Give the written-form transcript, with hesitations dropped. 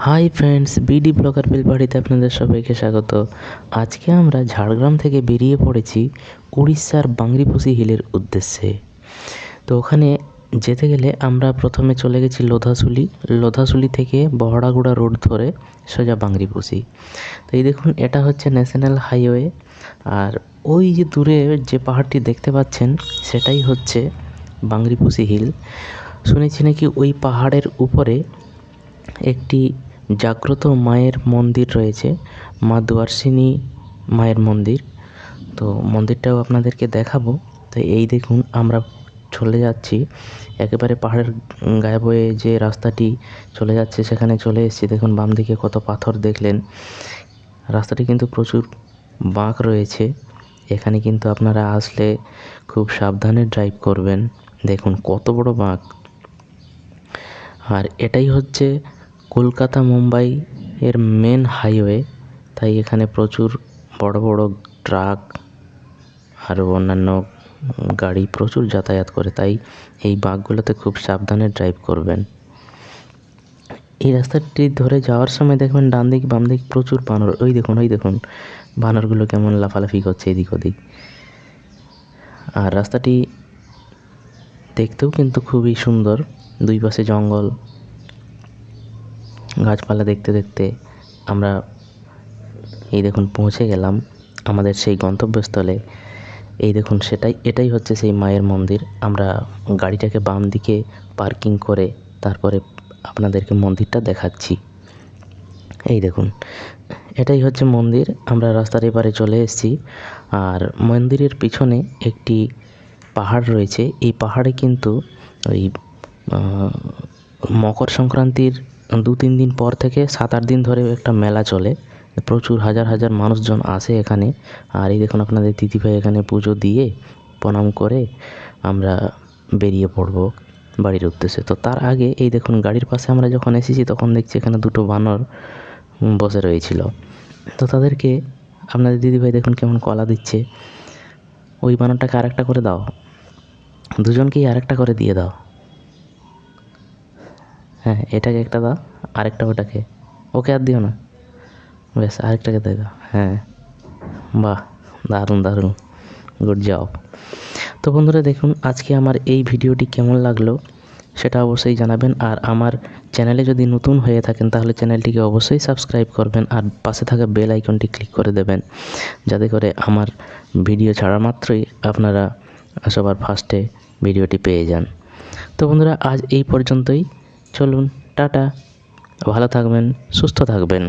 Hi friends, BD blogger বেলপাহাড়িতে আপনাদের সবাইকে স্বাগত। আজকে আমরা ঝাড়গ্রাম থেকে বেরিয়ে পড়েছি উড়িষ্যার বাংরিপোষি হিলের উদ্দেশ্যে। তো ওখানে যেতে গেলে আমরা প্রথমে চলে গেছি লোধাশুলি থেকে বহড়াগুড়া রোড ধরে সোজা বাংরিপোষি। তো এই দেখুন, এটা হচ্ছে ন্যাশনাল হাইওয়ে। আর ওই যে দূরে যে পাহাড়টি দেখতে পাচ্ছেন সেটাই হচ্ছে বাংরিপোষি হিল। শুনেছি নাকি ওই পাহাড়ের উপরে একটি জাগ্রত মায়ের মন্দির রয়েছে, মা দুয়ার্সিনী মায়ের মন্দির। তো মন্দিরটাও আপনাদেরকে দেখাবো। তো এই দেখুন, আমরা চলে যাচ্ছি একেবারে পাহাড়ের গায়ে বয়ে যে রাস্তাটি চলে যাচ্ছে সেখানে চলে এসেছি। দেখুন বাম দিকে কত পাথর দেখলেন। রাস্তাটি কিন্তু প্রচুর বাঁক রয়েছে। এখানে কিন্তু আপনারা আসলে খুব সাবধানে ড্রাইভ করবেন। দেখুন কত বড় বাঁক। আর এটাই হচ্ছে কলকাতা মুম্বাই এর মেন হাইওয়ে। তাই এখানে প্রচুর বড় বড় ট্রাক আরও অন্যান্য গাড়ি প্রচুর যাতায়াত করে। তাই এই বাঁকগুলোতে খুব সাবধানে ড্রাইভ করবেন। এই রাস্তাটি ধরে যাওয়ার সময় দেখবেন ডান দিক বাম দিক প্রচুর বানর। ওই দেখুন বানরগুলো কেমন লাফালাফি করছে এদিক ওদিক। আর রাস্তাটি দেখতেও কিন্তু খুবই সুন্দর। দুই পাশে জঙ্গল, গাছপালা দেখতে দেখতে আমরা এই দেখুন পৌঁছে গেলাম আমাদের সেই গন্তব্যস্থলে। এই দেখুন এটাই হচ্ছে সেই মায়ের মন্দির। আমরা গাড়িটাকে বাম দিকে পার্কিং করে তারপরে আপনাদেরকে মন্দিরটা দেখাচ্ছি। এই দেখুন, এটাই হচ্ছে মন্দির। আমরা রাস্তার এপারে চলে এসেছি। আর মন্দিরের পিছনে একটি পাহাড় রয়েছে। এই পাহাড়ে কিন্তু ওই মকর সংক্রান্তির 2-3 দিন পর থেকে 7-8 দিন ধরে একটা মেলা চলে। প্রচুর হাজার হাজার মানুষজন আসে এখানে। আর এই দেখুন আপনাদের দিদিভাই এখানে পুজো দিয়ে প্রণাম করে আমরা বেরিয়ে পড়বো বাড়ির উদ্দেশ্যে। তো তার আগে এই দেখুন, গাড়ির পাশে আমরা যখন এসেছি তখন দেখছি এখানে 2টো বানর বসে রয়েছিল। তো তাদেরকে আপনাদের দিদিভাই দেখুন কেমন কলা দিচ্ছে। ওই বানরটাকে আরেকটা করে দাও, দুজনকেই আরেকটা করে দিয়ে দাও। হ্যাঁ, এটাকে একটা দাও, আরেকটা ওটাকে। ওকে আর দিও না, ব্যাস আরেকটাকে দিয়ে দাও। হ্যাঁ, বাহ, দারুণ দারুণ, গুড জব। তো বন্ধুরা দেখুন, আজকে আমার এই ভিডিওটি কেমন লাগলো সেটা অবশ্যই জানাবেন। আর আমার চ্যানেলে যদি নতুন হয়ে থাকেন তাহলে চ্যানেলটিকে অবশ্যই সাবস্ক্রাইব করবেন আর পাশে থাকা বেল আইকনটি ক্লিক করে দেবেন, যাতে করে আমার ভিডিও ছাড়া মাত্রই আপনারা সবার ফার্স্টে ভিডিওটি পেয়ে যান। তো বন্ধুরা আজ এই পর্যন্তই। চলুন, টাটা, ভালো থাকবেন, সুস্থ থাকবেন।